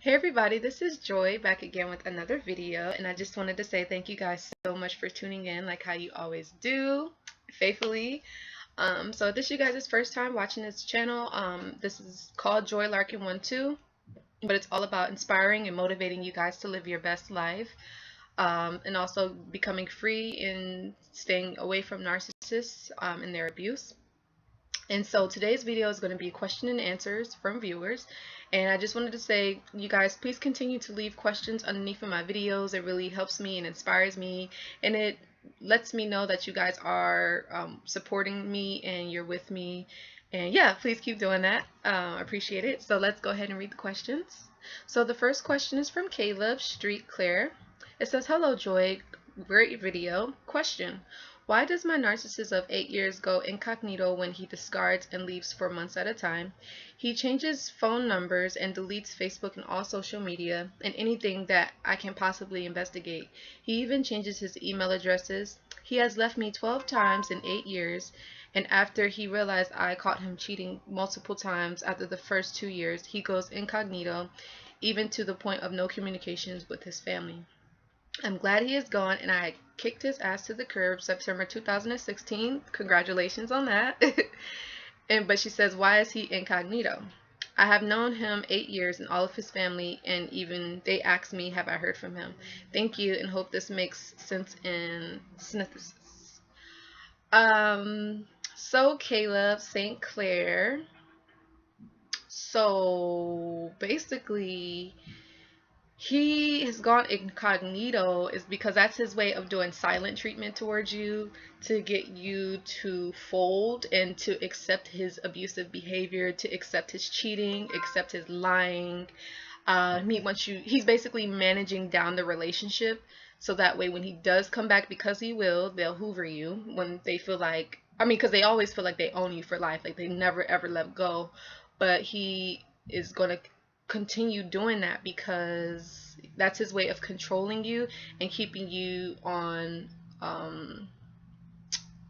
Hey everybody, this is Joy back again with another video, and I just wanted to say thank you guys so much for tuning in like how you always do, faithfully. So if this is you guys' first time watching this channel, this is called Joy Larkin 1-2, but it's all about inspiring and motivating you guys to live your best life, and also becoming free and staying away from narcissists and their abuse. And so today's video is going to be question and answers from viewers. And I just wanted to say, you guys, please continue to leave questions underneath of my videos. It really helps me and inspires me. And it lets me know that you guys are supporting me and you're with me. And yeah, please keep doing that. I appreciate it. So let's go ahead and read the questions. So the first question is from Caleb Street Claire. It says, "Hello, Joy. Great video. Question. Why does my narcissist of 8 years go incognito when he discards and leaves for months at a time? He changes phone numbers and deletes Facebook and all social media and anything that I can possibly investigate. He even changes his email addresses. He has left me 12 times in 8 years, and after he realized I caught him cheating multiple times after the first 2 years, he goes incognito, even to the point of no communications with his family. I'm glad he is gone, and I kicked his ass to the curb September 2016. Congratulations on that." But she says, "Why is he incognito? I have known him 8 years and all of his family, and even they ask me, have I heard from him? Thank you, and hope this makes sense in synthesis." So Caleb St. Clair. So basically, he has gone incognito is because that's his way of doing silent treatment towards you to get you to fold and to accept his abusive behavior, to accept his cheating, accept his lying. He's basically managing down the relationship so that way when he does come back, because he will, they'll hoover you when they feel like, because they always feel like they own you for life, like they never ever let go. But he is going to continue doing that because that's his way of controlling you and keeping you on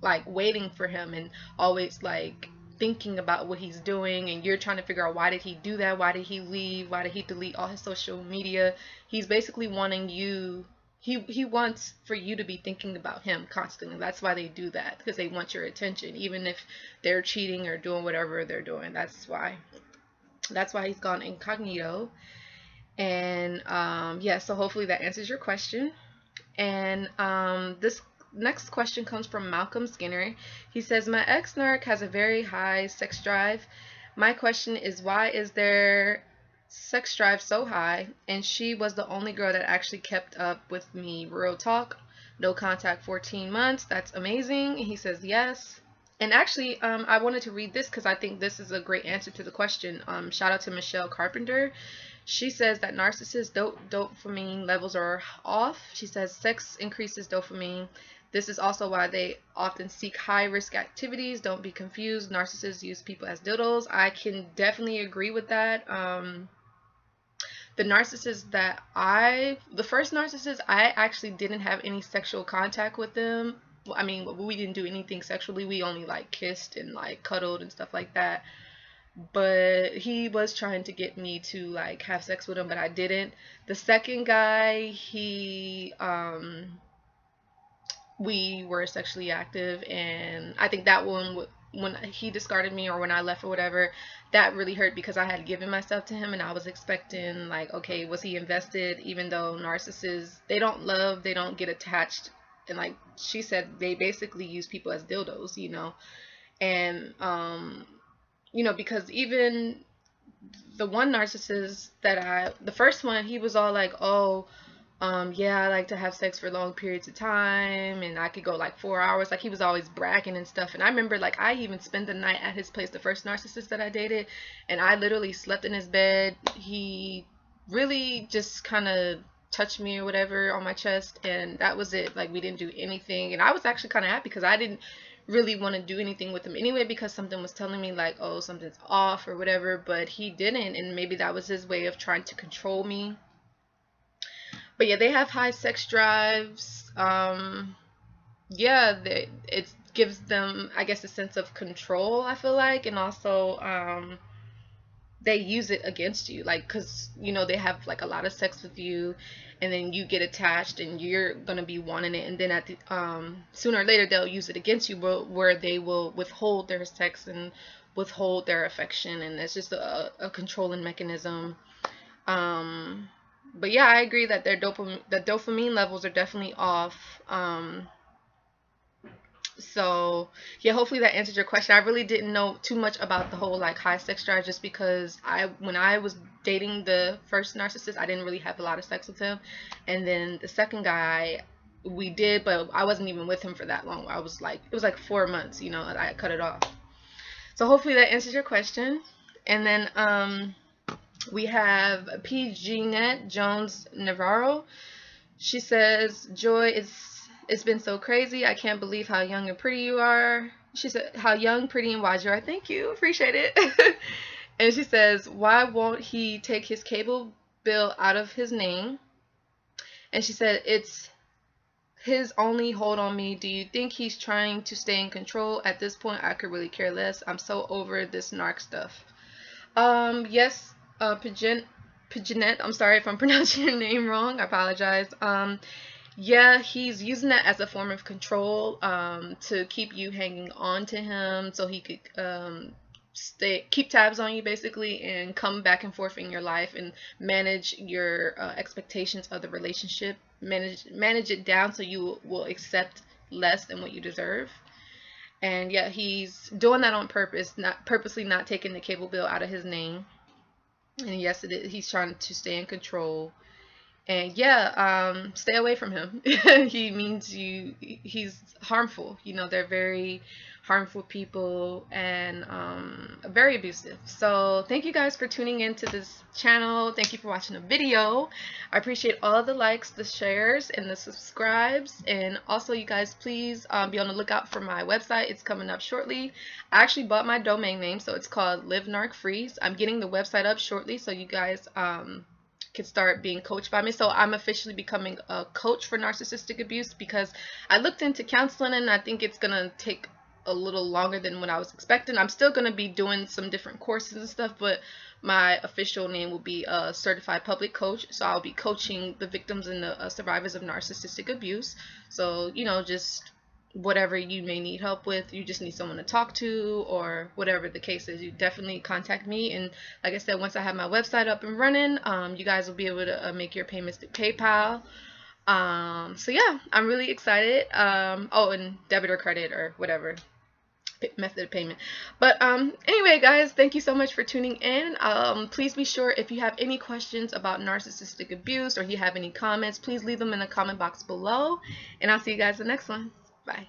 like waiting for him and always like thinking about what he's doing, and you're trying to figure out, why did he do that, why did he leave, why did he delete all his social media. He's basically wanting you, he wants for you to be thinking about him constantly. That's why they do that, because they want your attention, even if they're cheating or doing whatever they're doing. That's why he's gone incognito. And yeah, so hopefully that answers your question. And this next question comes from Malcolm Skinner. He says, "My ex-narc has a very high sex drive. My question is, why is their sex drive so high? And she was the only girl that actually kept up with me. Real talk. No contact 14 months. That's amazing." And he says yes. And actually, I wanted to read this because I think this is a great answer to the question. Shout out to Michelle Carpenter. She says that narcissists' dopamine levels are off. She says sex increases dopamine. This is also why they often seek high-risk activities. Don't be confused. Narcissists use people as dildos. I can definitely agree with that. The first narcissist, I actually didn't have any sexual contact with them. We didn't do anything sexually. We only like kissed and like cuddled and stuff like that. But he was trying to get me to like have sex with him, but I didn't. The second guy, we were sexually active, and I think that one, when he discarded me or when I left or whatever, that really hurt because I had given myself to him and I was expecting, like, okay, was he invested? Even though narcissists, they don't love, they don't get attached, and like she said, they basically use people as dildos, and because even the one narcissist the first one, he was all like, "Oh, yeah, I like to have sex for long periods of time, and I could go like 4 hours." Like, he was always bragging and stuff. And I remember, like, I even spent the night at his place, the first narcissist that I dated, and I literally slept in his bed. He really just kind of touched me or whatever on my chest, and that was it. Like, we didn't do anything, and I was actually kind of happy because I didn't really want to do anything with him anyway, because something was telling me like, oh, something's off or whatever. But he didn't, and maybe that was his way of trying to control me. But yeah, they have high sex drives. Yeah, it gives them, I guess, a sense of control, I feel like. And also they use it against you, like, because you know they have like a lot of sex with you, and then you get attached and you're gonna be wanting it, and then at the sooner or later they'll use it against you, but where they will withhold their sex and withhold their affection, and it's just a controlling mechanism. um but yeah, I agree that the dopamine levels are definitely off. So yeah, hopefully that answered your question. I really didn't know too much about the whole like high sex drive, just because when I was dating the first narcissist, I didn't really have a lot of sex with him, and then the second guy we did, but I wasn't even with him for that long. I was like, it was like 4 months, you know, and I cut it off. So hopefully that answers your question. And then we have PG Net Jones Navarro. She says, Joy, it's been so crazy. I can't believe how young and pretty you are. She said, how young, pretty, and wise you are. Thank you. Appreciate it. And she says, why won't he take his cable bill out of his name? And she said, it's his only hold on me. Do you think he's trying to stay in control? At this point, I could really care less. I'm so over this narc stuff. Yes, Pigeonette, I'm sorry if I'm pronouncing your name wrong. I apologize. Yeah, he's using that as a form of control, to keep you hanging on to him, so he could keep tabs on you basically, and come back and forth in your life and manage your expectations of the relationship, manage it down so you will accept less than what you deserve. And yeah, he's doing that on purpose, not purposely not taking the cable bill out of his name. And yes, he's trying to stay in control. And yeah, stay away from him. He means you. He's harmful. You know, they're very harmful people, and very abusive. So thank you guys for tuning into this channel. Thank you for watching the video. I appreciate all the likes, the shares, and the subscribes. And also, you guys, please be on the lookout for my website. It's coming up shortly. I actually bought my domain name, so it's called Live Narc Free. I'm getting the website up shortly, so you guys can start being coached by me. So I'm officially becoming a coach for narcissistic abuse, because I looked into counseling, and I think it's gonna take a little longer than what I was expecting. I'm still gonna be doing some different courses and stuff, but my official name will be a certified public coach. So I'll be coaching the victims and the survivors of narcissistic abuse. So, you know, just whatever you may need help with, you just need someone to talk to, or whatever the case is, you definitely contact me. And like I said, once I have my website up and running, you guys will be able to make your payments through PayPal. So yeah, I'm really excited. Oh, and debit or credit or whatever method of payment. But anyway, guys, thank you so much for tuning in. Please be sure, if you have any questions about narcissistic abuse, or you have any comments, please leave them in the comment box below, and I'll see you guys in the next one. Bye.